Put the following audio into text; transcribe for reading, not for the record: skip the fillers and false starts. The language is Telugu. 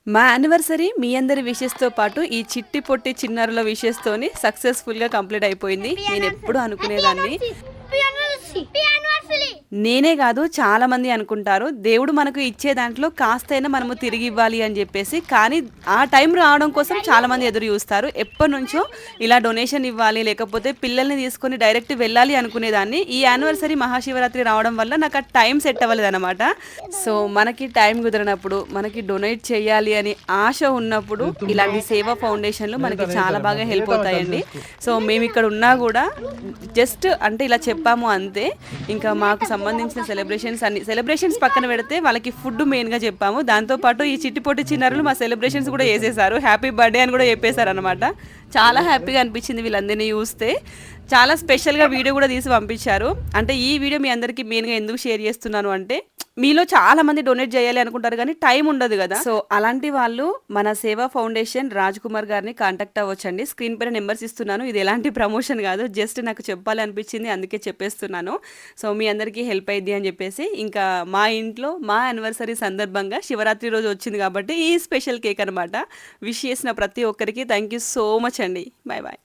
మా యానివర్సరీ మీ అందరి విషెస్‌తో పాటు ఈ చిట్టి పొట్టి చిన్నారుల విషెస్‌తోని సక్సెస్‌ఫుల్‌గా కంప్లీట్ అయిపోయింది. నేనెప్పుడూ అనుకునేదాన్ని నేనే గాదు చాలామంది అనుకుంటారు. దేవుడు మనకు ఇచ్చే దాంట్లో కాస్తైనా మనము తిరిగివ్వాలి అని జెప్పేసి. కానీ ఆ టైం రావడం కోసం చాలామంది ఎదురు జూస్తారు. ఎప్పటినుంచో ఇలా డొనేషన్ ఇవ్వాలి, లేకపోతే పిల్లల్ని తీసుకొని డైరెక్ట్ వెళ్ళాలి అనుకునేదాన్ని. ఈ యానివర్సరీ మహాశివరాత్రి రావడం వల్ల నాకు ఆ టైం సెట్ అవ్వలేదనమాట. సో, మనకి టైం కుదిరినప్పుడు, మనకి డొనేట్ చేయాలి అని ఆశ ఉన్నప్పుడు ఇలాంటి సేవా ఫౌండేషన్‌లు మనకి చాలా బాగా హెల్ప్ అవుతాయండి. సో, మేమిక్కడ ఉన్నా గూడా జస్ట్ అంటే ఇలా చెప్పాము అంతే. ఇంకా మాకు సంబంధించిన సెలబ్రేషన్స్ పక్కన పెడితే వాళ్ళకి ఫుడ్ మెయిన్‌గా చెప్పాము. దాంతో పాటు ఈ చిట్టిపొట్టి చిన్నారులు మా సెలబ్రేషన్స్ కూడా చేసేసారు. హ్యాపీ బర్త్‌డే అని కూడా చెప్పేసారనమాట. చాలా హ్యాపీగా అనిపించింది వీళ్ళందరిని చూస్తే. చాలా స్పెషల్‌గా వీడియో కూడా తీసి పంపించారు. అంటే ఈ వీడియో మీ అందరికీ మెయిన్‌గా ఎందుకు షేర్ చేస్తున్నాను అంటే, మీలో చాలా మంది డొనేట్ చేయాలి అనుకుంటారు కానీ టైం ఉండదు కదా. సో అలాంటి వాళ్ళు మన సేవా ఫౌండేషన్ రాజ్ కుమార్ గారిని కాంటాక్ట్ అవ్వచ్చండి. స్క్రీన్ పైన నెంబర్స్ ఇస్తున్నాను. ఇది ఎలాంటి ప్రమోషన్ కాదు, జస్ట్ నాకు చెప్పాలి అనిపించింది అందుకే చెప్పేస్తున్నాను. సో మీ అందరికీ హెల్ప్ అయ్యిద్ది అని చెప్పేసి ఇంకా మా ఇంట్లో మా యానివర్సరీ సందర్భంగా శివరాత్రి రోజు వచ్చింది కాబట్టి ఈ స్పెషల్ కేక్ అనమాట. విష్ చేసిన ప్రతి ఒక్కరికి థ్యాంక్ యూ సో మచ్ అండి. Bye bye.